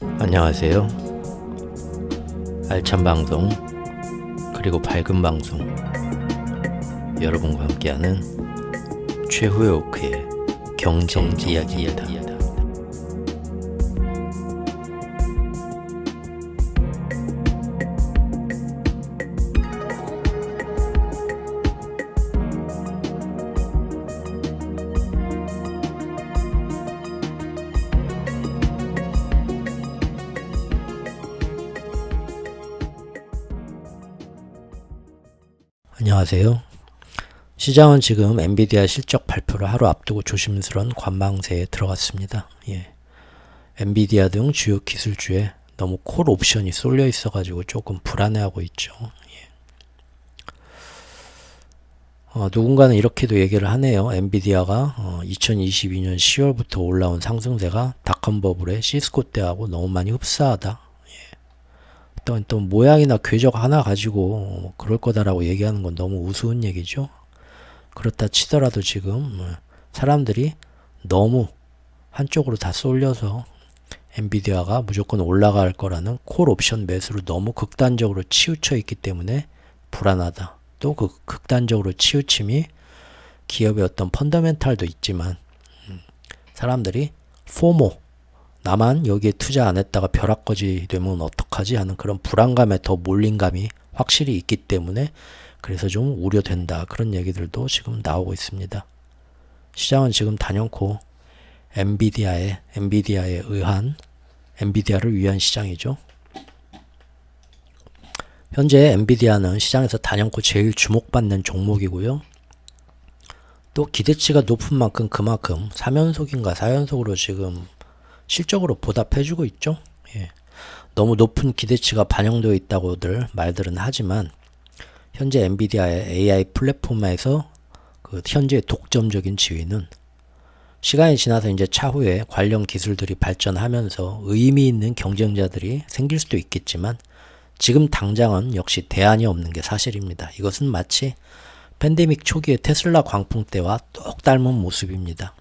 안녕하세요. 알찬 방송 그리고 밝은 방송 여러분과 함께하는 최후의 오크의 경제 이야기입니다. 안녕하세요. 시장은 지금 엔비디아 실적 발표를 하루 앞두고 조심스러운 관망세에 들어갔습니다. 엔비디아 등 주요 기술주에 너무 콜 옵션이 쏠려 있어가지고 조금 불안해하고 있죠. 누군가는 이렇게도 얘기를 하네요. 엔비디아가 2022년 10월부터 올라온 상승세가 닷컴 버블의 시스코 때하고 너무 많이 흡사하다. 또 모양이나 궤적 하나 가지고 그럴 거다라고 얘기하는 건 너무 우스운 얘기죠. 그렇다 치더라도 지금 사람들이 너무 한쪽으로 다 쏠려서 엔비디아가 무조건 올라갈 거라는 콜 옵션 매수로 너무 극단적으로 치우쳐 있기 때문에 불안하다. 또 그 극단적으로 치우침이 기업의 어떤 펀더멘탈도 있지만 사람들이 포모 나만 여기에 투자 안 했다가 벼락거지 되면 어떡하지 하는 그런 불안감에 더 몰린 감이 확실히 있기 때문에 그래서 좀 우려된다. 그런 얘기들도 지금 나오고 있습니다. 시장은 지금 단연코 엔비디아를 위한 시장이죠. 현재 엔비디아는 시장에서 단연코 제일 주목받는 종목이고요. 또 기대치가 높은 만큼 그만큼 3연속인가 4연속으로 지금 실적으로 보답해주고 있죠. 너무 높은 기대치가 반영되어 있다고들 말들은 하지만 현재 엔비디아의 AI 플랫폼에서 그 현재의 독점적인 지위는 시간이 지나서 이제 차후에 관련 기술들이 발전하면서 의미 있는 경쟁자들이 생길 수도 있겠지만 지금 당장은 역시 대안이 없는 게 사실입니다. 이것은 마치 팬데믹 초기의 테슬라 광풍 때와 똑 닮은 모습입니다.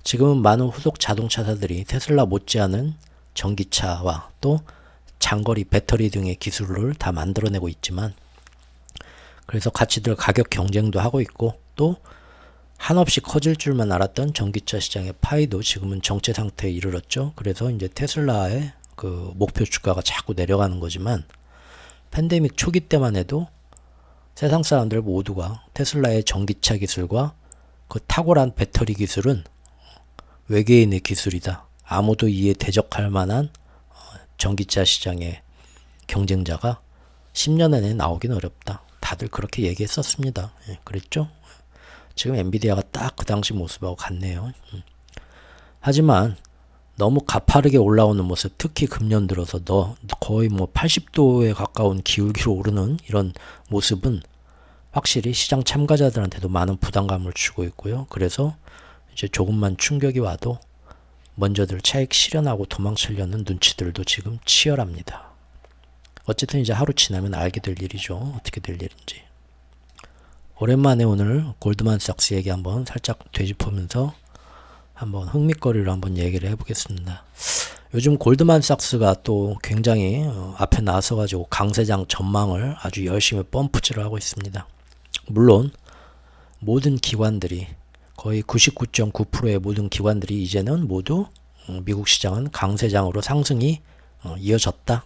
지금은 많은 후속 자동차사들이 테슬라 못지않은 전기차와 또 장거리 배터리 등의 기술을 다 만들어내고 있지만 그래서 가치들 가격 경쟁도 하고 있고 또 한없이 커질 줄만 알았던 전기차 시장의 파이도 지금은 정체 상태에 이르렀죠. 그래서 이제 테슬라의 그 목표 주가가 자꾸 내려가는 거지만 팬데믹 초기 때만 해도 세상 사람들 모두가 테슬라의 전기차 기술과 그 탁월한 배터리 기술은 외계인의 기술이다. 아무도 이에 대적할 만한 전기차 시장의 경쟁자가 10년 안에 나오긴 어렵다. 다들 그렇게 얘기했었습니다. 그랬죠? 지금 엔비디아가 딱 그 당시 모습하고 같네요. 하지만 너무 가파르게 올라오는 모습, 특히 금년 들어서 거의 80도에 가까운 기울기로 오르는 이런 모습은 확실히 시장 참가자들한테도 많은 부담감을 주고 있고요. 그래서 이제 조금만 충격이 와도 먼저들 차익 실현하고 도망치려는 눈치들도 지금 치열합니다. 어쨌든 이제 하루 지나면 알게 될 일이죠. 어떻게 될 일인지. 오랜만에 오늘 골드만삭스 얘기 한번 살짝 되짚으면서 한번 흥미거리를 한번 얘기를 해보겠습니다. 요즘 골드만삭스가 또 굉장히 앞에 나서가지고 강세장 전망을 아주 열심히 펌프질을 하고 있습니다. 물론 모든 기관들이 거의 99.9%의 모든 기관들이 이제는 모두 미국 시장은 강세장으로 상승이 이어졌다.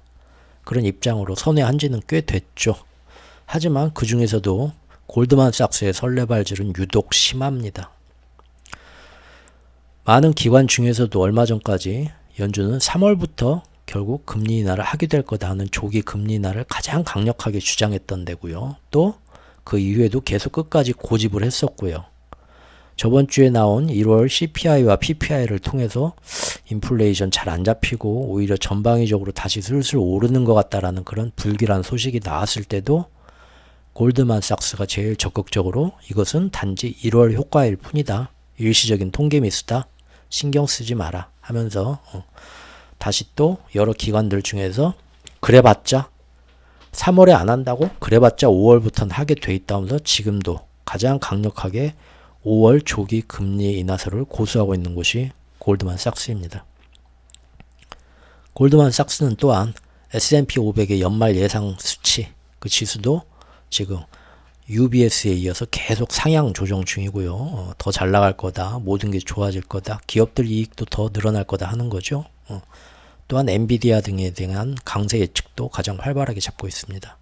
그런 입장으로 선회한 지는 꽤 됐죠. 하지만 그 중에서도 골드만삭스의 설레발질은 유독 심합니다. 많은 기관 중에서도 얼마 전까지 연준은 3월부터 결국 금리 인하를 하게 될 거다 하는 조기 금리 인하를 가장 강력하게 주장했던 데고요. 또 그 이후에도 계속 끝까지 고집을 했었고요. 저번 주에 나온 1월 CPI와 PPI를 통해서 인플레이션 잘 안 잡히고 오히려 전방위적으로 다시 슬슬 오르는 것 같다라는 그런 불길한 소식이 나왔을 때도 골드만삭스가 제일 적극적으로 이것은 단지 1월 효과일 뿐이다. 일시적인 통계 미수다. 신경 쓰지 마라 하면서 다시 또 여러 기관들 중에서 그래봤자 3월에 안 한다고? 그래봤자 5월부터는 하게 돼 있다면서 지금도 가장 강력하게 5월 조기 금리 인하설을 고수하고 있는 곳이 골드만삭스입니다. 골드만삭스는 또한 S&P 500의 연말 예상 수치 그 지수도 지금 UBS에 이어서 계속 상향 조정 중이고요. 더 잘 나갈 거다. 모든 게 좋아질 거다. 기업들 이익도 더 늘어날 거다 하는 거죠. 또한 엔비디아 등에 대한 강세 예측도 가장 활발하게 잡고 있습니다.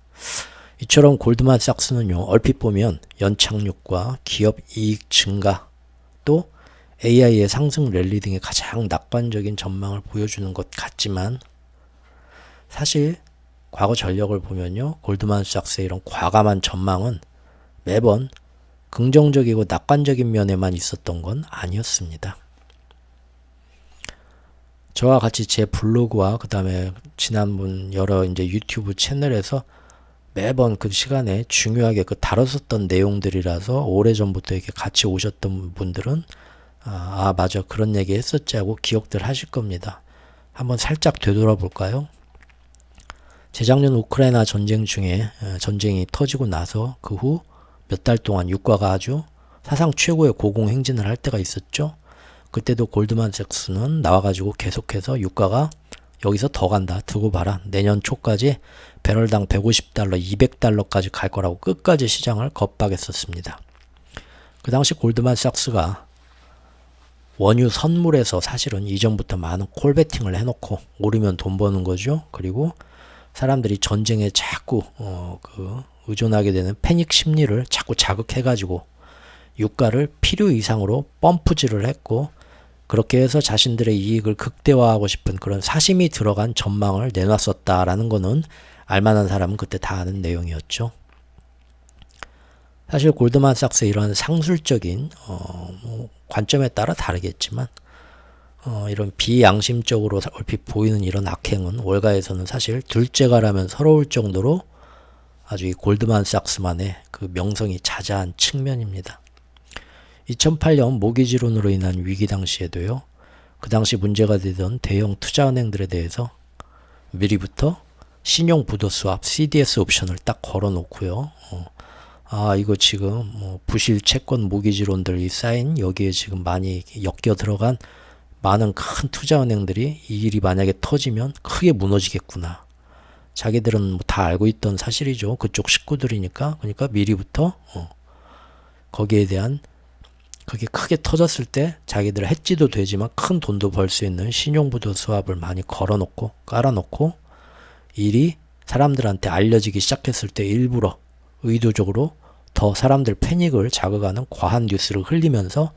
이처럼 골드만삭스는요. 얼핏 보면 연착륙과 기업 이익 증가 또 AI의 상승 랠리 등의 가장 낙관적인 전망을 보여주는 것 같지만 사실 과거 전력을 보면요. 골드만삭스의 이런 과감한 전망은 매번 긍정적이고 낙관적인 면에만 있었던 건 아니었습니다. 저와 같이 제 블로그와 그 다음에 지난번 여러 이제 유튜브 채널에서 매번 그 시간에 중요하게 그 다뤘었던 내용들이라서 오래전부터 이렇게 같이 오셨던 분들은 맞아 그런 얘기 했었지 하고 기억들 하실 겁니다. 한번 살짝 되돌아볼까요? 재작년 우크라이나 전쟁 중에 전쟁이 터지고 나서 그 후 몇 달 동안 유가가 아주 사상 최고의 고공행진을 할 때가 있었죠. 그때도 골드만삭스는 나와가지고 계속해서 유가가 여기서 더 간다. 두고 봐라. 내년 초까지 배럴당 150달러, 200달러까지 갈 거라고 끝까지 시장을 겁박했었습니다. 그 당시 골드만삭스가 원유 선물에서 사실은 이전부터 많은 콜베팅을 해놓고 오르면 돈 버는 거죠. 그리고 사람들이 전쟁에 자꾸 의존하게 되는 패닉 심리를 자꾸 자극해가지고 유가를 필요 이상으로 펌프질을 했고 그렇게 해서 자신들의 이익을 극대화하고 싶은 그런 사심이 들어간 전망을 내놨었다라는 거는 알만한 사람은 그때 다 아는 내용이었죠. 사실 골드만삭스의 이런 상술적인 관점에 따라 다르겠지만 이런 비양심적으로 얼핏 보이는 이런 악행은 월가에서는 사실 둘째가라면 서러울 정도로 아주 이 골드만삭스만의 그 명성이 자자한 측면입니다. 2008년 모기지론으로 인한 위기 당시에도요. 그 당시 문제가 되던 대형 투자은행들에 대해서 미리부터 신용부도스왑 CDS 옵션을 딱 걸어놓고요. 이거 지금 부실 채권 모기지론들이 쌓인 여기에 지금 많이 엮여 들어간 많은 큰 투자은행들이 이 일이 만약에 터지면 크게 무너지겠구나. 자기들은 다 알고 있던 사실이죠. 그쪽 식구들이니까. 그러니까 미리부터 거기에 대한 그게 크게 터졌을 때 자기들 해지도 되지만 큰 돈도 벌 수 있는 신용부도 수합을 많이 걸어놓고 깔아놓고 일이 사람들한테 알려지기 시작했을 때 일부러 의도적으로 더 사람들 패닉을 자극하는 과한 뉴스를 흘리면서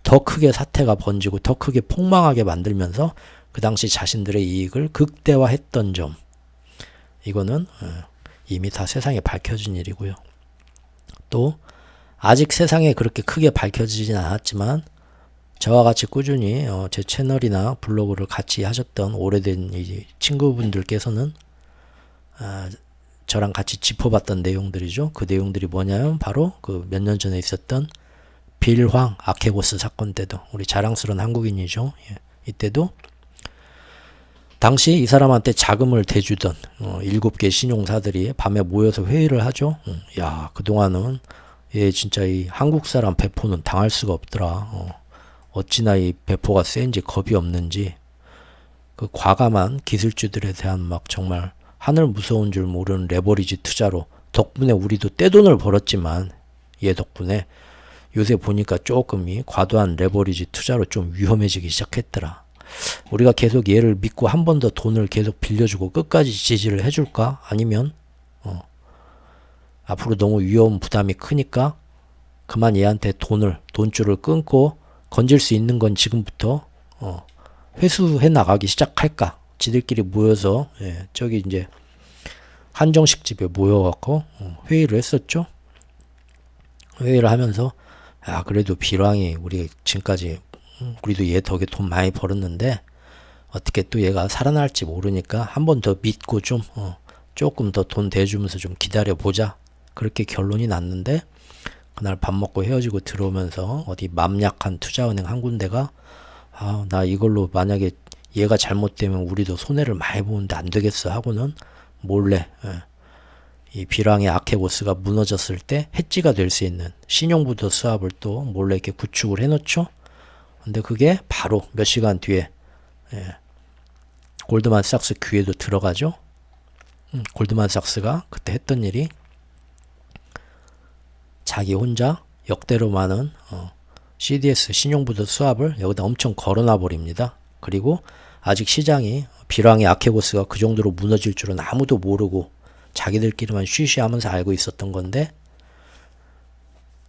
더 크게 사태가 번지고 더 크게 폭망하게 만들면서 그 당시 자신들의 이익을 극대화했던 점 이거는 이미 다 세상에 밝혀진 일이고요. 또 아직 세상에 그렇게 크게 밝혀지진 않았지만 저와 같이 꾸준히 제 채널이나 블로그를 같이 하셨던 오래된 이 친구분들께서는 저랑 같이 짚어봤던 내용들이죠. 그 내용들이 뭐냐면 바로 그 몇 년 전에 있었던 빌황 아케고스 사건 때도 우리 자랑스러운 한국인이죠. 이때도 당시 이 사람한테 자금을 대주던 7개 신용사들이 밤에 모여서 회의를 하죠. 야, 그동안은 얘 진짜 이 한국 사람 배포는 당할 수가 없더라. 어찌나 이 배포가 센지 겁이 없는지 그 과감한 기술주들에 대한 막 정말 하늘 무서운 줄 모르는 레버리지 투자로 덕분에 우리도 떼돈을 벌었지만 얘 덕분에 요새 보니까 조금 이 과도한 레버리지 투자로 좀 위험해지기 시작했더라. 우리가 계속 얘를 믿고 한 번 더 돈을 계속 빌려주고 끝까지 지지를 해줄까? 아니면 앞으로 너무 위험 부담이 크니까 그만 얘한테 돈줄을 끊고 건질 수 있는 건 지금부터 회수해 나가기 시작할까? 지들끼리 모여서 저기 이제 한정식 집에 모여갖고 회의를 했었죠. 회의를 하면서 그래도 빌왕이 우리 지금까지 우리도 얘 덕에 돈 많이 벌었는데 어떻게 또 얘가 살아날지 모르니까 한 번 더 믿고 좀 조금 더 돈 대주면서 좀 기다려보자. 그렇게 결론이 났는데 그날 밥 먹고 헤어지고 들어오면서 어디 맘 약한 투자은행 한 군데가 나 이걸로 만약에 얘가 잘못되면 우리도 손해를 많이 보는데 안 되겠어 하고는 몰래 이 빌왕의 아케고스가 무너졌을 때 해지가 될 수 있는 신용부도 수합을 또 몰래 이렇게 구축을 해놓죠. 근데 그게 바로 몇 시간 뒤에 골드만삭스 귀에도 들어가죠. 골드만삭스가 그때 했던 일이 자기 혼자 역대로 많은 CDS 신용부도 수합을 여기다 엄청 걸어놔 버립니다. 그리고 아직 시장이 비랑의 아케고스가 그 정도로 무너질 줄은 아무도 모르고 자기들끼리만 쉬쉬하면서 알고 있었던 건데,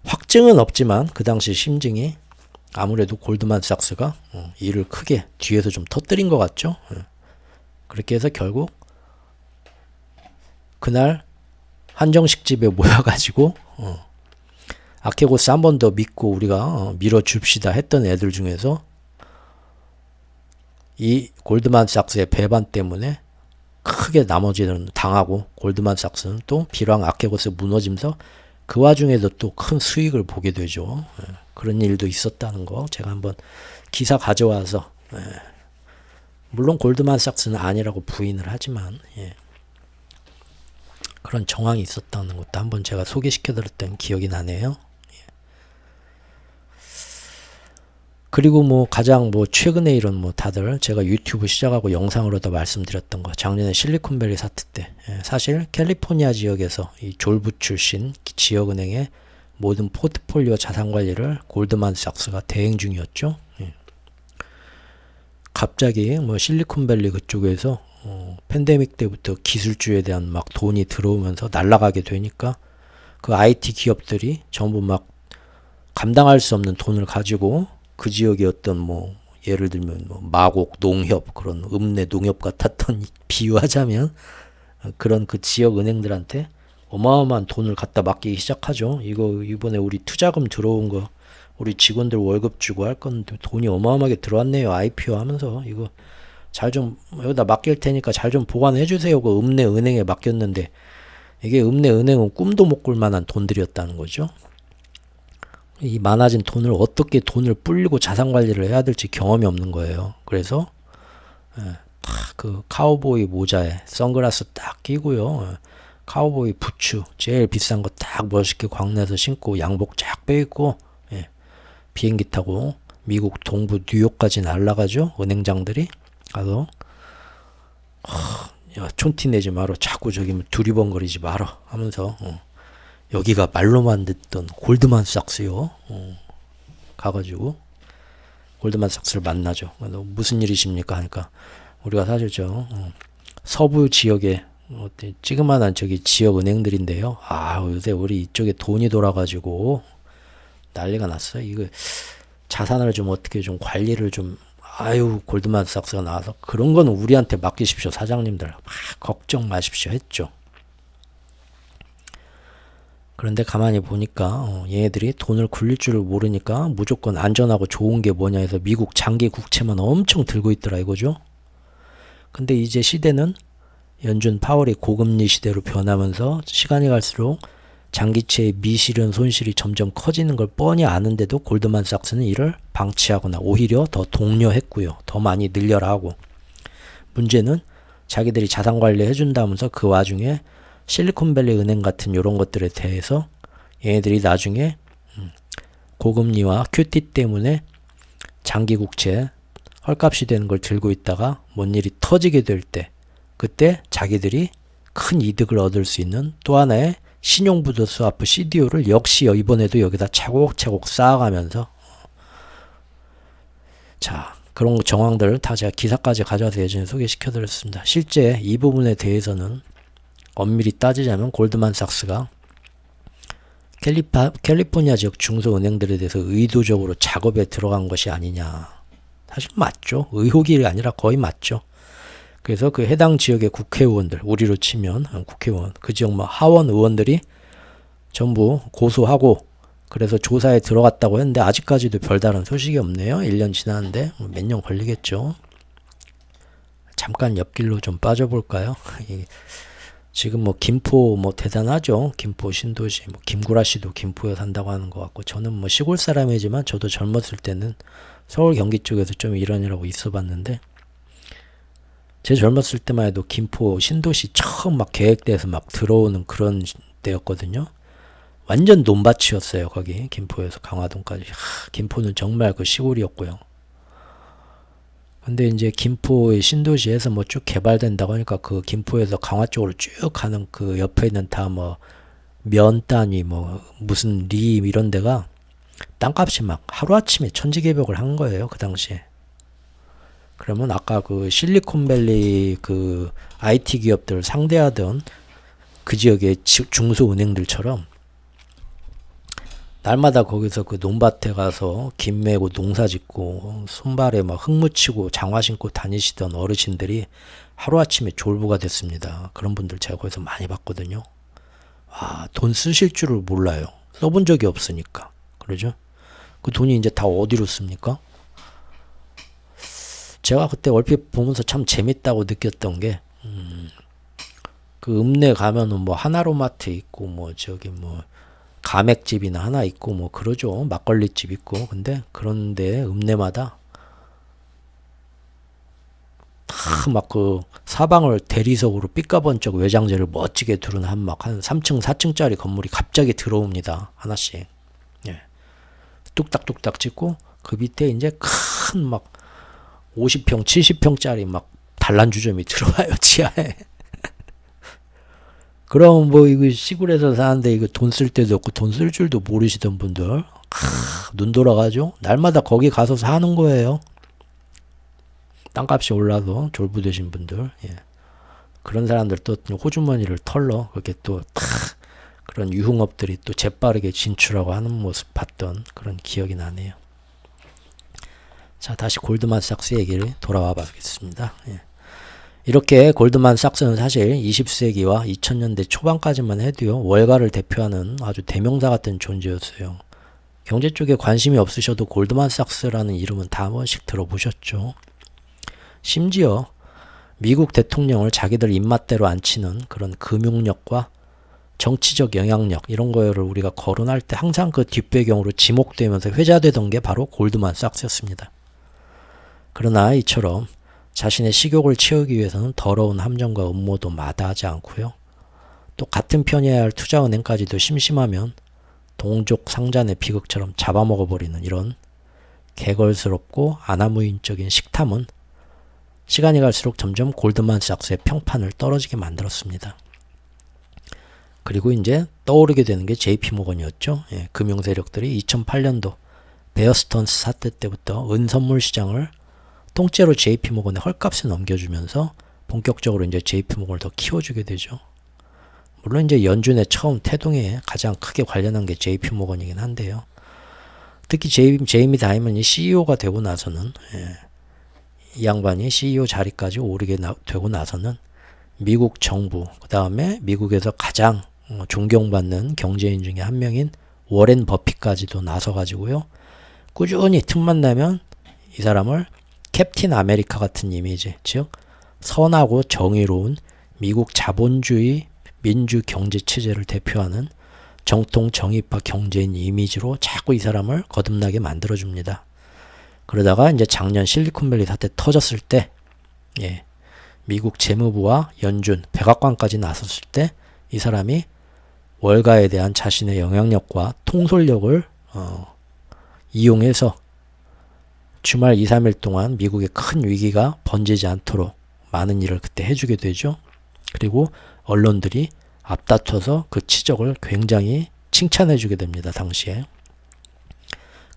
확증은 없지만 그 당시 심증이 아무래도 골드만삭스가 일을 크게 뒤에서 좀 터뜨린 것 같죠. 그렇게 해서 결국 그날 한정식 집에 모여가지고 아케고스 한 번 더 믿고 우리가 밀어줍시다 했던 애들 중에서 이 골드만삭스의 배반 때문에 크게 나머지는 당하고, 골드만삭스는 또 비랑 아케고스 무너지면서 그 와중에도 또 큰 수익을 보게 되죠. 그런 일도 있었다는 거 제가 한번 기사 가져와서, 물론 골드만삭스는 아니라고 부인을 하지만 그런 정황이 있었다는 것도 한번 제가 소개시켜 드렸던 기억이 나네요. 그리고 뭐 가장 뭐 최근에 이런 뭐 다들 제가 유튜브 시작하고 영상으로도 말씀드렸던 거, 작년에 실리콘밸리 사태 때 사실 캘리포니아 지역에서 이 졸부 출신 지역은행의 모든 포트폴리오 자산 관리를 골드만삭스가 대행 중이었죠. 갑자기 뭐 실리콘밸리 그쪽에서 팬데믹 때부터 기술주에 대한 막 돈이 들어오면서 날아가게 되니까 그 IT 기업들이 전부 막 감당할 수 없는 돈을 가지고 그 지역의 어떤 뭐 예를 들면 뭐 마곡 농협, 그런 읍내 농협 같았던, 비유하자면 그런 그 지역 은행들한테 어마어마한 돈을 갖다 맡기기 시작하죠. 이거 이번에 우리 투자금 들어온 거 우리 직원들 월급 주고 할 건데 돈이 어마어마하게 들어왔네요. IPO 하면서 이거 잘 좀 여기다 맡길 테니까 잘 좀 보관해 주세요. 그 읍내 은행에 맡겼는데 이게 읍내 은행은 꿈도 못 꿀 만한 돈들이었다는 거죠. 이 많아진 돈을 어떻게 돈을 불리고 자산 관리를 해야 될지 경험이 없는 거예요. 그래서 그 카우보이 모자에 선글라스 딱 끼고요. 카우보이 부츠 제일 비싼 거 딱 멋있게 광내에서 신고 양복 쫙 빼입고 비행기 타고 미국 동부 뉴욕까지 날아가죠. 은행장들이 가서 야, 촌티 내지 마라, 자꾸 저기 두리번거리지 마라 하면서 여기가 말로만 듣던 골드만삭스요. 가가지고 골드만삭스를 만나죠. 무슨 일이십니까 하니까 우리가 사실 저 서부 지역에 찌그마한 저기 지역 은행들인데요. 요새 우리 이쪽에 돈이 돌아가지고 난리가 났어요. 이거 자산을 좀 어떻게 좀 관리를 좀, 골드만삭스가 나와서 그런 건 우리한테 맡기십시오 사장님들, 걱정 마십시오 했죠. 그런데 가만히 보니까 얘네들이 돈을 굴릴 줄을 모르니까 무조건 안전하고 좋은 게 뭐냐 해서 미국 장기 국채만 엄청 들고 있더라 이거죠. 근데 이제 시대는 연준 파월이 고금리 시대로 변하면서 시간이 갈수록 장기채의 미실현 손실이 점점 커지는 걸 뻔히 아는데도 골드만삭스는 이를 방치하거나 오히려 더 독려했고요. 더 많이 늘려라 하고. 문제는 자기들이 자산 관리 해준다면서 그 와중에 실리콘밸리 은행 같은 이런 것들에 대해서 얘네들이 나중에 고금리와 QT 때문에 장기 국채 헐값이 되는 걸 들고 있다가 뭔 일이 터지게 될 때, 그때 자기들이 큰 이득을 얻을 수 있는 또 하나의 신용부도 스와프 CDO를 역시 이번에도 여기다 차곡차곡 쌓아가면서, 자, 그런 정황들을 다 제가 기사까지 가져와서 예전에 소개시켜드렸습니다. 실제 이 부분에 대해서는 엄밀히 따지자면 골드만삭스가 캘리포니아 지역 중소은행들에 대해서 의도적으로 작업에 들어간 것이 아니냐. 사실 맞죠. 의혹이 아니라 거의 맞죠. 그래서 그 해당 지역의 국회의원들, 우리로 치면 국회의원, 그 지역 뭐 하원 의원들이 전부 고소하고 그래서 조사에 들어갔다고 했는데 아직까지도 별다른 소식이 없네요. 1년 지났는데 몇 년 걸리겠죠. 잠깐 옆길로 좀 빠져볼까요? 지금 뭐 김포 뭐 대단하죠. 김포 신도시, 뭐 김구라 씨도 김포에 산다고 하는 것 같고, 저는 뭐 시골 사람이지만 저도 젊었을 때는 서울 경기 쪽에서 좀 이러느라고 있어 봤는데, 제 젊었을 때만 해도 김포 신도시 처음 막 계획돼서 막 들어오는 그런 때였거든요. 완전 논밭이었어요. 거기 김포에서 강화동까지. 김포는 정말 그 시골이었고요. 근데 이제 김포의 신도시에서 뭐 쭉 개발된다고 하니까 그 김포에서 강화 쪽으로 쭉 가는 그 옆에 있는 다 뭐 면단위 뭐 무슨 리 이런 데가 땅값이 막 하루아침에 천지개벽을 한 거예요. 그 당시에. 그러면 아까 그 실리콘밸리 그 IT 기업들 상대하던 그 지역의 중소은행들처럼 날마다 거기서 그 논밭에 가서 김 메고 농사 짓고 손발에 막 흙 묻히고 장화 신고 다니시던 어르신들이 하루아침에 졸부가 됐습니다. 그런 분들 제가 거기서 많이 봤거든요. 아, 돈 쓰실 줄을 몰라요. 써본 적이 없으니까. 그러죠? 그 돈이 이제 다 어디로 씁니까? 제가 그때 얼핏 보면서 참 재밌다고 느꼈던 게, 그 읍내 가면은 뭐 하나로마트 있고 뭐 저기 뭐 가맥집이나 하나 있고 뭐 그러죠. 막걸리집 있고. 근데 그런데 읍내마다 다 막 그 사방을 대리석으로 삐까번쩍 외장재를 멋지게 두른 한 막 한 3층 4층짜리 건물이 갑자기 들어옵니다. 하나씩. 예. 뚝딱뚝딱 찍고 그 밑에 이제 큰 막 50평 70평짜리 막 단란주점이 들어와요. 지하에. 그럼 뭐 이거 시골에서 사는데 이거 돈 쓸 데도 없고 돈 쓸 줄도 모르시던 분들 눈 돌아가죠. 날마다 거기 가서 사는 거예요. 땅값이 올라서 졸부되신 분들. 예. 그런 사람들 또 호주머니를 털러 그렇게 또 그런 유흥업들이 또 재빠르게 진출하고 하는 모습 봤던 그런 기억이 나네요. 자, 다시 골드만삭스 얘기를 돌아와 봐겠습니다. 예. 이렇게 골드만삭스는 사실 20세기와 2000년대 초반까지만 해도요, 월가를 대표하는 아주 대명사 같은 존재였어요. 경제 쪽에 관심이 없으셔도 골드만삭스라는 이름은 다 한 번씩 들어보셨죠. 심지어 미국 대통령을 자기들 입맛대로 앉히는 그런 금융력과 정치적 영향력 이런 거를 우리가 거론할 때 항상 그 뒷배경으로 지목되면서 회자되던 게 바로 골드만삭스였습니다. 그러나 이처럼 자신의 식욕을 채우기 위해서는 더러운 함정과 음모도 마다하지 않고요. 또 같은 편이어야 할 투자은행까지도 심심하면 동족 상잔의 비극처럼 잡아먹어버리는 이런 개걸스럽고 아나무인적인 식탐은 시간이 갈수록 점점 골드만삭스의 평판을 떨어지게 만들었습니다. 그리고 이제 떠오르게 되는 게 JP모건이었죠. 예, 금융 세력들이 2008년도 베어스턴스 사태 때부터 은선물 시장을 통째로 JP모건의 헐값에 넘겨주면서 본격적으로 이제 JP모건을 더 키워주게 되죠. 물론 이제 연준의 처음 태동에 가장 크게 관련한 게 JP모건이긴 한데요. 특히 제이미 다이먼이 CEO가 되고 나서는 이 양반이 CEO 자리까지 오르게 되고 나서는 미국 정부, 그 다음에 미국에서 가장 존경받는 경제인 중에 한 명인 워렌 버핏까지도 나서가지고요. 꾸준히 틈만 나면 이 사람을 캡틴 아메리카 같은 이미지, 즉 선하고 정의로운 미국 자본주의 민주 경제 체제를 대표하는 정통 정의파 경제인 이미지로 자꾸 이 사람을 거듭나게 만들어줍니다. 그러다가 이제 작년 실리콘밸리 사태 터졌을 때, 예, 미국 재무부와 연준, 백악관까지 나섰을 때 이 사람이 월가에 대한 자신의 영향력과 통솔력을 이용해서 주말 2, 3일 동안 미국에 큰 위기가 번지지 않도록 많은 일을 그때 해주게 되죠. 그리고 언론들이 앞다퉈서 그 치적을 굉장히 칭찬해주게 됩니다. 당시에.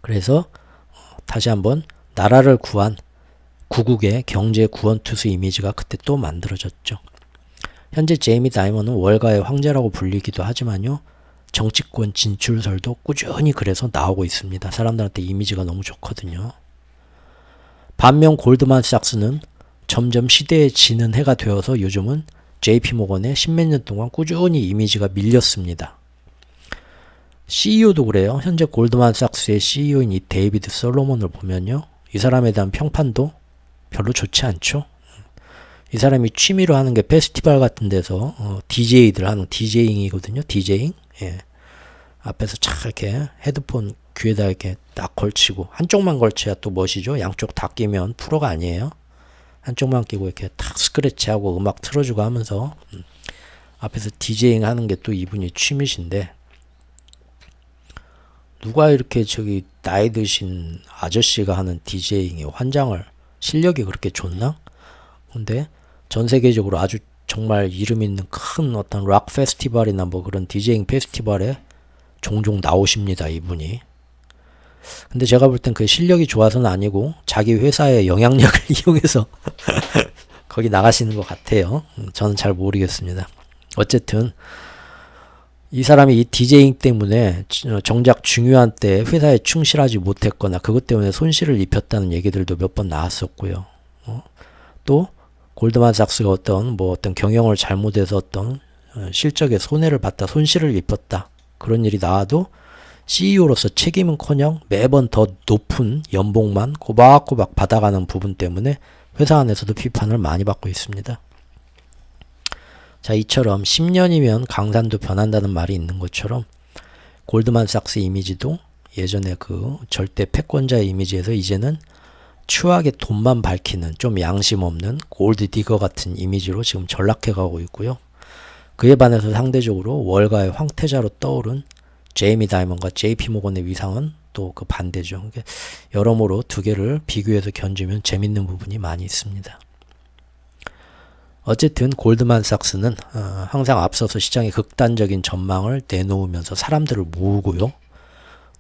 그래서 다시 한번 나라를 구한 구국의 경제 구원투수 이미지가 그때 또 만들어졌죠. 현재 제이미 다이먼은 월가의 황제라고 불리기도 하지만요. 정치권 진출설도 꾸준히 그래서 나오고 있습니다. 사람들한테 이미지가 너무 좋거든요. 반면 골드만삭스는 점점 시대에 지는 해가 되어서 요즘은 JP모건에 십몇 년 동안 꾸준히 이미지가 밀렸습니다. CEO도 그래요. 현재 골드만삭스의 CEO인 이 데이비드 솔로몬을 보면요. 이 사람에 대한 평판도 별로 좋지 않죠. 이 사람이 취미로 하는 게 페스티벌 같은 데서 DJ들 하는 DJ잉이거든요. DJ잉. 예. 앞에서 착 이렇게 헤드폰 귀에다 이렇게 딱 걸치고 한쪽만 걸쳐야 또 멋이죠. 양쪽 다 끼면 프로가 아니에요. 한쪽만 끼고 이렇게 탁 스크래치하고 음악 틀어주고 하면서 앞에서 디제잉 하는 게 또 이분이 취미신데 누가 이렇게 저기 나이 드신 아저씨가 하는 디제잉에 환장을 실력이 그렇게 좋나? 근데 전 세계적으로 아주 정말 이름 있는 큰 어떤 락 페스티벌이나 뭐 그런 디제잉 페스티벌에 종종 나오십니다, 이분이. 근데 제가 볼 땐 그 실력이 좋아서는 아니고 자기 회사의 영향력을 이용해서 거기 나가시는 것 같아요. 저는 잘 모르겠습니다. 어쨌든 이 사람이 이 디제잉 때문에 정작 중요한 때 회사에 충실하지 못했거나 그것 때문에 손실을 입혔다는 얘기들도 몇 번 나왔었고요. 또 골드만삭스가 어떤 경영을 잘못해서 어떤 실적에 손해를 봤다, 손실을 입혔다, 그런 일이 나와도 CEO로서 책임은커녕 매번 더 높은 연봉만 꼬박꼬박 받아가는 부분 때문에 회사 안에서도 비판을 많이 받고 있습니다. 자, 이처럼 10년이면 강산도 변한다는 말이 있는 것처럼 골드만삭스 이미지도 예전에 그 절대 패권자의 이미지에서 이제는 추하게 돈만 밝히는 좀 양심 없는 골드디거 같은 이미지로 지금 전락해가고 있고요. 그에 반해서 상대적으로 월가의 황태자로 떠오른 제이미 다이먼과 JP 모건의 위상은 또 그 반대죠. 여러모로 두 개를 비교해서 견주면 재밌는 부분이 많이 있습니다. 어쨌든 골드만삭스는 항상 앞서서 시장의 극단적인 전망을 내놓으면서 사람들을 모으고요.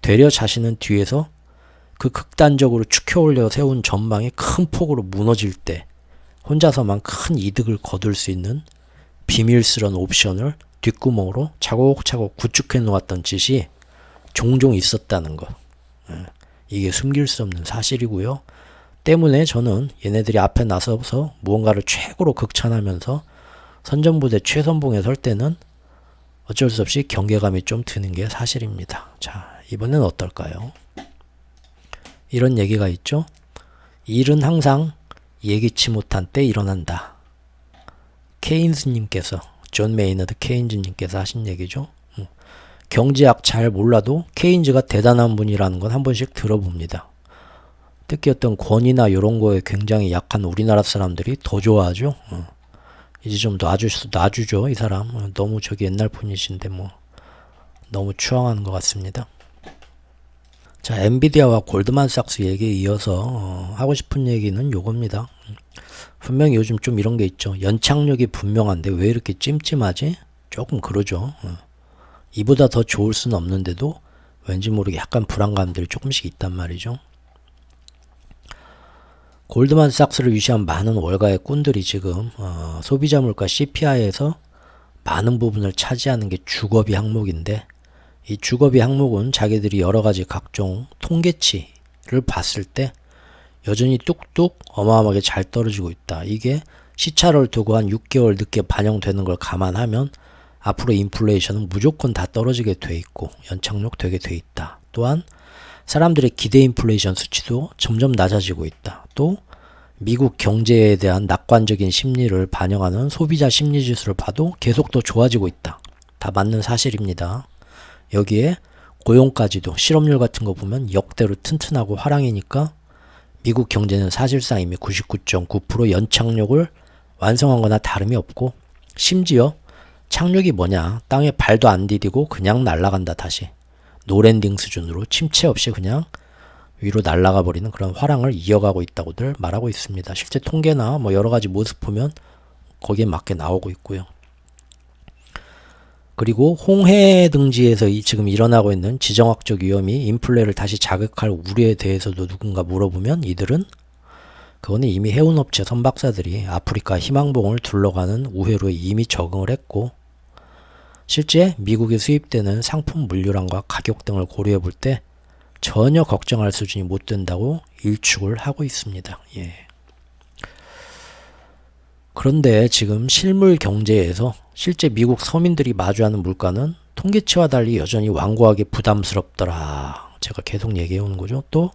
되려 자신은 뒤에서 그 극단적으로 축혀올려 세운 전망이 큰 폭으로 무너질 때 혼자서만 큰 이득을 거둘 수 있는 비밀스러운 옵션을 뒷구멍으로 차곡차곡 구축해 놓았던 짓이 종종 있었다는 것. 이게 숨길 수 없는 사실이고요. 때문에 저는 얘네들이 앞에 나서서 무언가를 최고로 극찬하면서 선전부대 최선봉에 설 때는 어쩔 수 없이 경계감이 좀 드는 게 사실입니다. 자, 이번엔 어떨까요? 이런 얘기가 있죠. 일은 항상 예기치 못한 때 일어난다. 케인스님께서, 존 메이너드 케인즈님께서 하신 얘기죠. 경제학 잘 몰라도 케인즈가 대단한 분이라는 건 한 번씩 들어봅니다. 특히 어떤 권위나 이런 거에 굉장히 약한 우리나라 사람들이 더 좋아하죠. 이제 좀 놔주죠, 이 사람. 너무 저기 옛날 분이신데 뭐 너무 추앙하는 것 같습니다. 자, 엔비디아와 골드만삭스 얘기에 이어서 하고 싶은 얘기는 요겁니다. 분명히 요즘 좀 이런 게 있죠. 연착륙이 분명한데 왜 이렇게 찜찜하지? 조금 그러죠. 이보다 더 좋을 수는 없는데도 왠지 모르게 약간 불안감들이 조금씩 있단 말이죠. 골드만삭스를 유시한 많은 월가의 꾼들이 지금 소비자 물가 CPI에서 많은 부분을 차지하는 게 주거비 항목인데, 이 주거비 항목은 자기들이 여러가지 각종 통계치를 봤을 때 여전히 뚝뚝 어마어마하게 잘 떨어지고 있다. 이게 시차를 두고 한 6개월 늦게 반영되는 걸 감안하면 앞으로 인플레이션은 무조건 다 떨어지게 돼 있고 연착륙 되게 돼 있다. 또한 사람들의 기대 인플레이션 수치도 점점 낮아지고 있다. 또 미국 경제에 대한 낙관적인 심리를 반영하는 소비자 심리지수를 봐도 계속 더 좋아지고 있다. 다 맞는 사실입니다. 여기에 고용까지도 실업률 같은 거 보면 역대로 튼튼하고 화랑이니까 미국 경제는 사실상 이미 99.9% 연착륙을 완성한 거나 다름이 없고, 심지어 착륙이 뭐냐, 땅에 발도 안 디디고 그냥 날아간다. 다시 노랜딩 수준으로 침체 없이 그냥 위로 날아가 버리는 그런 화랑을 이어가고 있다고들 말하고 있습니다. 실제 통계나 뭐 여러 가지 모습 보면 거기에 맞게 나오고 있고요. 그리고 홍해 등지에서 지금 일어나고 있는 지정학적 위험이 인플레를 다시 자극할 우려에 대해서도 누군가 물어보면 이들은 그거는 이미 해운업체 선박사들이 아프리카 희망봉을 둘러가는 우회로에 이미 적응을 했고, 실제 미국에 수입되는 상품 물류량과 가격 등을 고려해 볼 때 전혀 걱정할 수준이 못 된다고 일축을 하고 있습니다. 예. 그런데 지금 실물 경제에서 실제 미국 서민들이 마주하는 물가는 통계치와 달리 여전히 완고하게 부담스럽더라. 제가 계속 얘기해 오는 거죠. 또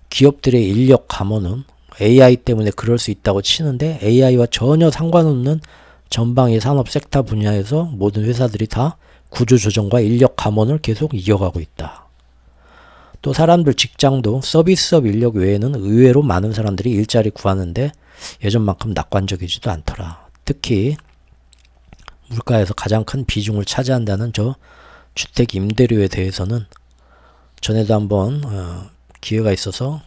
기업들의 인력 감원은 AI 때문에 그럴 수 있다고 치는데 AI와 전혀 상관없는 전방의 산업 섹터 분야에서 모든 회사들이 다 구조조정과 인력 감원을 계속 이어가고 있다. 또 사람들 직장도 서비스업 인력 외에는 의외로 많은 사람들이 일자리 구하는데 예전만큼 낙관적이지도 않더라. 특히 물가에서 가장 큰 비중을 차지한다는 저 주택 임대료에 대해서는 전에도 한번 기회가 있어서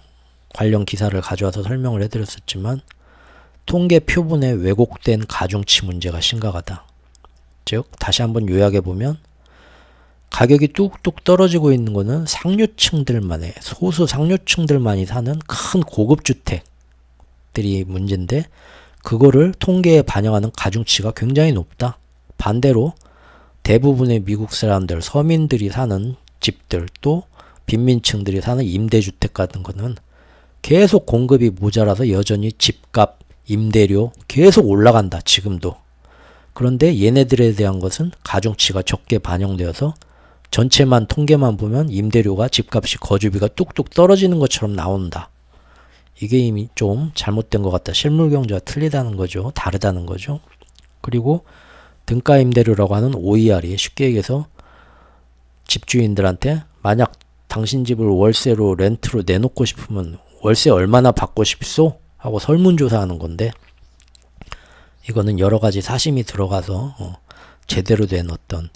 관련 기사를 가져와서 설명을 해드렸었지만 통계 표본에 왜곡된 가중치 문제가 심각하다. 즉 다시 한번 요약해보면 가격이 뚝뚝 떨어지고 있는 거는 상류층들만의 소수 상류층들만이 사는 큰 고급 주택들이 문제인데 그거를 통계에 반영하는 가중치가 굉장히 높다. 반대로 대부분의 미국 사람들, 서민들이 사는 집들 또 빈민층들이 사는 임대주택 같은 거는 계속 공급이 모자라서 여전히 집값, 임대료 계속 올라간다. 지금도. 그런데 얘네들에 대한 것은 가중치가 적게 반영되어서 전체만 통계만 보면 임대료가 집값이 거주비가 뚝뚝 떨어지는 것처럼 나온다. 이게 이미 좀 잘못된 것 같다. 실물 경제와 틀리다는 거죠. 다르다는 거죠. 그리고 등가 임대료라고 하는 OER이 쉽게 얘기해서 집주인들한테 만약 당신 집을 월세로 렌트로 내놓고 싶으면 월세 얼마나 받고 싶소? 하고 설문조사하는 건데 이거는 여러 가지 사심이 들어가서 제대로 된 어떤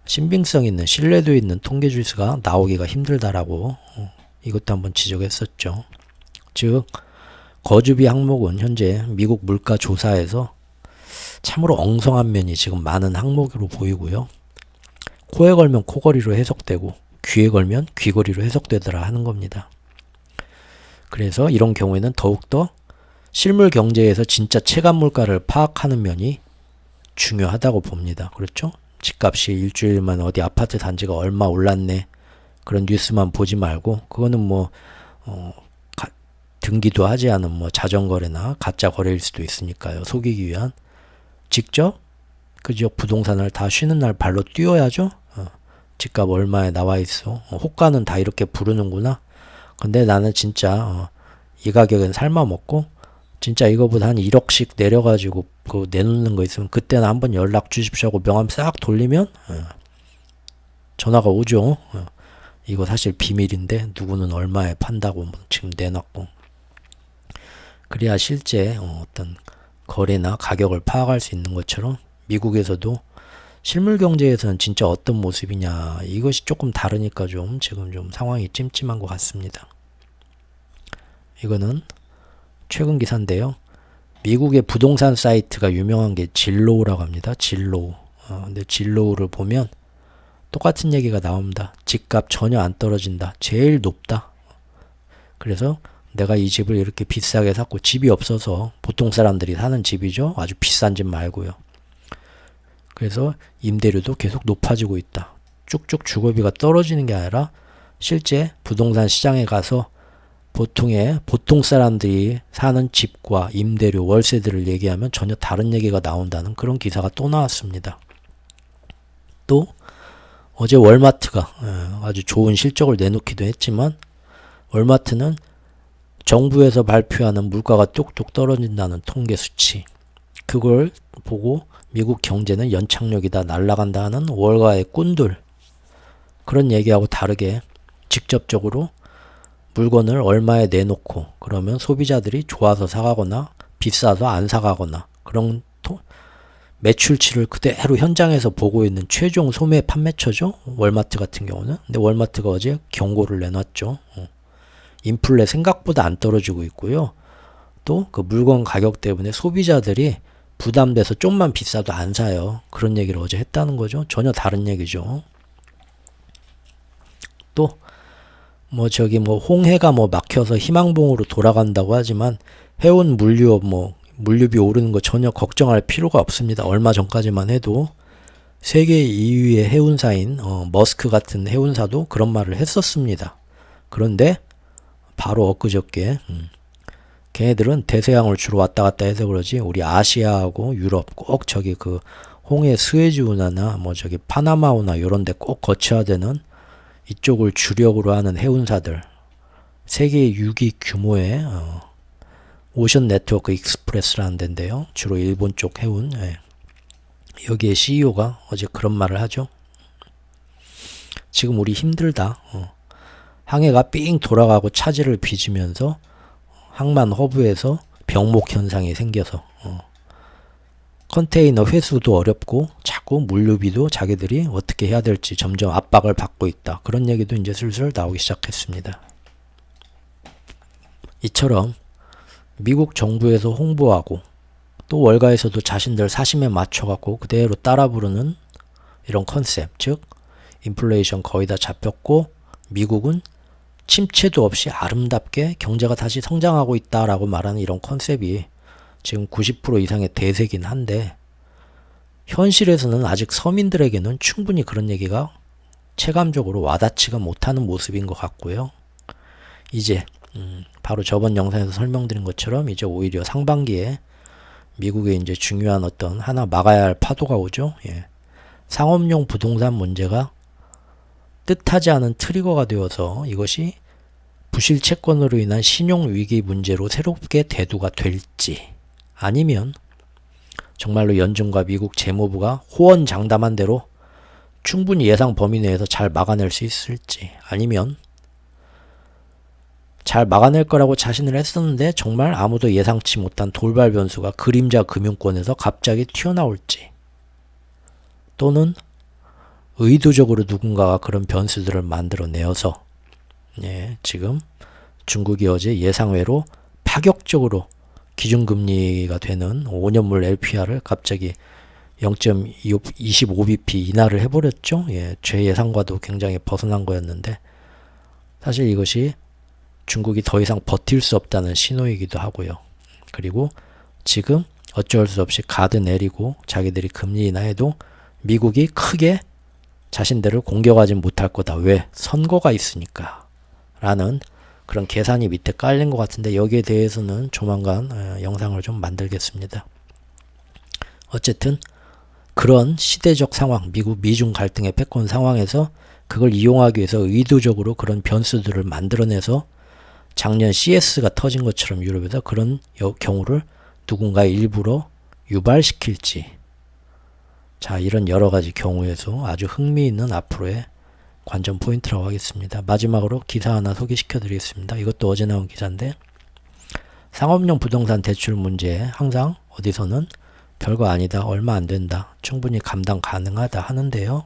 신빙성 있는 신뢰도 있는 통계 지수가 나오기가 힘들다라고 이것도 한번 지적했었죠. 즉 거주비 항목은 현재 미국 물가 조사에서 참으로 엉성한 면이 지금 많은 항목으로 보이고요. 코에 걸면 코걸이로 해석되고 귀에 걸면 귀걸이로 해석되더라 하는 겁니다. 그래서 이런 경우에는 더욱더 실물 경제에서 진짜 체감 물가를 파악하는 면이 중요하다고 봅니다. 그렇죠? 집값이 일주일만 어디 아파트 단지가 얼마 올랐네 그런 뉴스만 보지 말고 그거는 뭐 등기도 하지 않은 뭐 자전거래나 가짜 거래일 수도 있으니까요. 속이기 위한 직접 그 지역 부동산을 다 쉬는 날 발로 뛰어야죠. 집값 얼마에 나와 있어. 호가는 다 이렇게 부르는구나. 근데 나는 진짜 이 가격엔 삶아먹고 진짜 이거보다 한 1억씩 내려가지고 그 내놓는 거 있으면 그때는 한번 연락 주십시오 하고 명함 싹 돌리면 전화가 오죠. 이거 사실 비밀인데 누구는 얼마에 판다고 지금 내놨고 그래야 실제 어떤 거래나 가격을 파악할 수 있는 것처럼 미국에서도 실물 경제에서는 진짜 어떤 모습이냐 이것이 조금 다르니까 좀 지금 좀 상황이 찜찜한 것 같습니다. 이거는 최근 기사인데요. 미국의 부동산 사이트가 유명한 게 진로우라고 합니다. 진로우. 근데 진로우를 보면 똑같은 얘기가 나옵니다. 집값 전혀 안 떨어진다. 제일 높다. 그래서 내가 이 집을 이렇게 비싸게 샀고 집이 없어서 보통 사람들이 사는 집이죠. 아주 비싼 집 말고요. 그래서 임대료도 계속 높아지고 있다. 쭉쭉 주거비가 떨어지는 게 아니라 실제 부동산 시장에 가서 보통 사람들이 사는 집과 임대료, 월세들을 얘기하면 전혀 다른 얘기가 나온다는 그런 기사가 또 나왔습니다. 또 어제 월마트가 아주 좋은 실적을 내놓기도 했지만 월마트는 정부에서 발표하는 물가가 뚝뚝 떨어진다는 통계 수치 그걸 보고 미국 경제는 연착륙이다 날아간다 하는 월가의 꾼들 그런 얘기하고 다르게 직접적으로 물건을 얼마에 내놓고 그러면 소비자들이 좋아서 사가거나 비싸서 안 사가거나 그런 매출치를 그대로 현장에서 보고 있는 최종 소매 판매처죠. 월마트 같은 경우는. 근데 월마트가 어제 경고를 내놨죠. 인플레 생각보다 안 떨어지고 있고요. 또 그 물건 가격 때문에 소비자들이 부담돼서 좀만 비싸도 안 사요. 그런 얘기를 어제 했다는 거죠. 전혀 다른 얘기죠. 또 홍해가 막혀서 희망봉으로 돌아간다고 하지만 해운 물류업 물류비 오르는 거 전혀 걱정할 필요가 없습니다. 얼마 전까지만 해도 세계 2위의 해운사인 머스크 같은 해운사도 그런 말을 했었습니다. 그런데 바로 엊그저께 걔네들은 대서양을 주로 왔다 갔다 해서 그러지 우리 아시아하고 유럽 꼭 저기 그 홍해 스웨즈 운하나 파나마 운하 요런 데 꼭 거쳐야 되는 이쪽을 주력으로 하는 해운사들 세계 6위 규모의 오션 네트워크 익스프레스라는 데인데요. 주로 일본 쪽 해운 여기에 CEO가 어제 그런 말을 하죠. 지금 우리 힘들다. 항해가 삥 돌아가고 차질을 빚으면서 항만 허브에서 병목 현상이 생겨서 컨테이너 회수도 어렵고 자꾸 물류비도 자기들이 어떻게 해야 될지 점점 압박을 받고 있다. 그런 얘기도 이제 슬슬 나오기 시작했습니다. 이처럼 미국 정부에서 홍보하고 또 월가에서도 자신들 사심에 맞춰갖고 그대로 따라 부르는 이런 컨셉, 즉 인플레이션 거의 다 잡혔고 미국은 침체도 없이 아름답게 경제가 다시 성장하고 있다라고 말하는 이런 컨셉이 지금 90% 이상의 대세긴 한데 현실에서는 아직 서민들에게는 충분히 그런 얘기가 체감적으로 와닿지가 못하는 모습인 것 같고요. 이제 바로 저번 영상에서 설명드린 것처럼 이제 오히려 상반기에 미국의 이제 중요한 어떤 하나 막아야 할 파도가 오죠. 예. 상업용 부동산 문제가 뜻하지 않은 트리거가 되어서 이것이 부실 채권으로 인한 신용 위기 문제로 새롭게 대두가 될지 아니면 정말로 연준과 미국 재무부가 호언장담한 대로 충분히 예상 범위 내에서 잘 막아낼 수 있을지 아니면 잘 막아낼 거라고 자신을 했었는데 정말 아무도 예상치 못한 돌발 변수가 그림자 금융권에서 갑자기 튀어나올지 또는 의도적으로 누군가가 그런 변수들을 만들어내어서 지금 중국이 어제 예상외로 파격적으로 기준금리가 되는 5년물 LPR을 갑자기 0.25bp 인하를 해버렸죠. 제 예상과도 굉장히 벗어난 거였는데 사실 이것이 중국이 더 이상 버틸 수 없다는 신호이기도 하고요. 그리고 지금 어쩔 수 없이 가드 내리고 자기들이 금리 인하해도 미국이 크게 자신들을 공격하지 못할 거다. 왜? 선거가 있으니까. 라는 그런 계산이 밑에 깔린 것 같은데 여기에 대해서는 조만간 영상을 좀 만들겠습니다. 어쨌든 그런 시대적 상황, 미중 갈등의 패권 상황에서 그걸 이용하기 위해서 의도적으로 그런 변수들을 만들어내서 작년 CS가 터진 것처럼 유럽에서 그런 경우를 누군가 일부러 유발시킬지 자 이런 여러가지 경우에서 아주 흥미있는 앞으로의 관전 포인트라고 하겠습니다. 마지막으로 기사 하나 소개시켜 드리겠습니다. 이것도 어제 나온 기사인데 상업용 부동산 대출 문제 항상 어디서는 별거 아니다, 얼마 안 된다, 충분히 감당 가능하다 하는데요.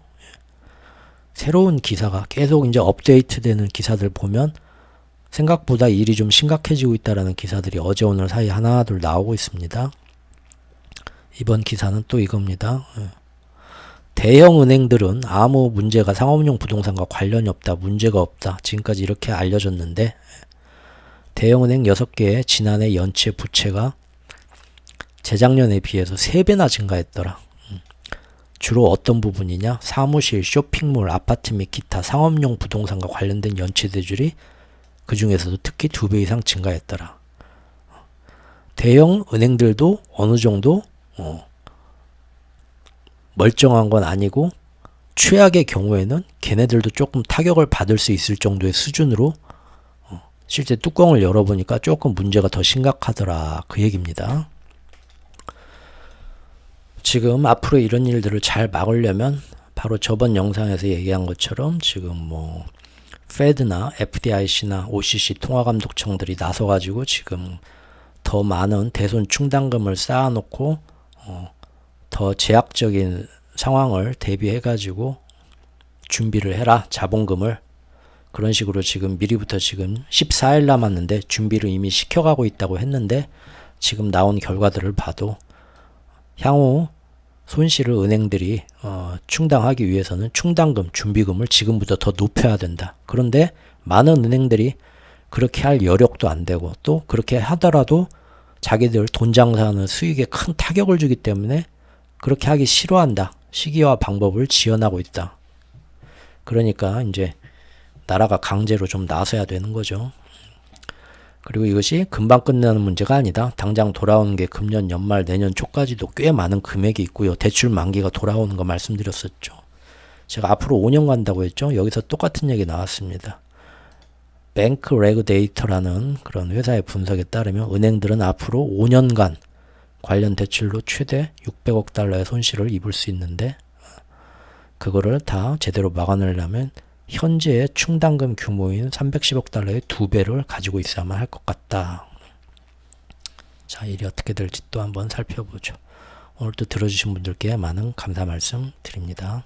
새로운 기사가 계속 이제 업데이트되는 기사들 보면 생각보다 일이 좀 심각해지고 있다라는 기사들이 어제 오늘 사이 하나둘 나오고 있습니다. 이번 기사는 또 이겁니다. 대형 은행들은 아무 문제가 상업용 부동산과 관련이 없다, 문제가 없다. 지금까지 이렇게 알려졌는데 대형 은행 6개의 지난해 연체 부채가 재작년에 비해서 3배나 증가했더라. 주로 어떤 부분이냐? 사무실, 쇼핑몰, 아파트 및 기타 상업용 부동산과 관련된 연체 대출이 그 중에서도 특히 2배 이상 증가했더라. 대형 은행들도 어느 정도 멀쩡한 건 아니고 최악의 경우에는 걔네들도 조금 타격을 받을 수 있을 정도의 수준으로 실제 뚜껑을 열어보니까 조금 문제가 더 심각하더라 그 얘기입니다. 지금 앞으로 이런 일들을 잘 막으려면 바로 저번 영상에서 얘기한 것처럼 지금 뭐 페드나 FDIC나 OCC 통화감독청들이 나서가지고 지금 더 많은 대손 충당금을 쌓아놓고 더 제약적인 상황을 대비해가지고 준비를 해라, 자본금을. 그런 식으로 지금 미리부터 지금 14일 남았는데 준비를 이미 시켜가고 있다고 했는데 지금 나온 결과들을 봐도 향후 손실을 은행들이 충당하기 위해서는 충당금, 준비금을 지금부터 더 높여야 된다. 그런데 많은 은행들이 그렇게 할 여력도 안 되고 또 그렇게 하더라도 자기들 돈 장사하는 수익에 큰 타격을 주기 때문에 그렇게 하기 싫어한다. 시기와 방법을 지연하고 있다. 그러니까 이제 나라가 강제로 좀 나서야 되는 거죠. 그리고 이것이 금방 끝나는 문제가 아니다. 당장 돌아오는 게 금년 연말 내년 초까지도 꽤 많은 금액이 있고요. 대출 만기가 돌아오는 거 말씀드렸었죠. 제가 앞으로 5년 간다고 했죠. 여기서 똑같은 얘기 나왔습니다. 뱅크 레그데이터라는 그런 회사의 분석에 따르면 은행들은 앞으로 5년간 관련 대출로 최대 600억 달러의 손실을 입을 수 있는데 그거를 다 제대로 막아내려면 현재의 충당금 규모인 310억 달러의 2배를 가지고 있어야만 할 것 같다. 자, 일이 어떻게 될지 또 한번 살펴보죠. 오늘도 들어주신 분들께 많은 감사 말씀 드립니다.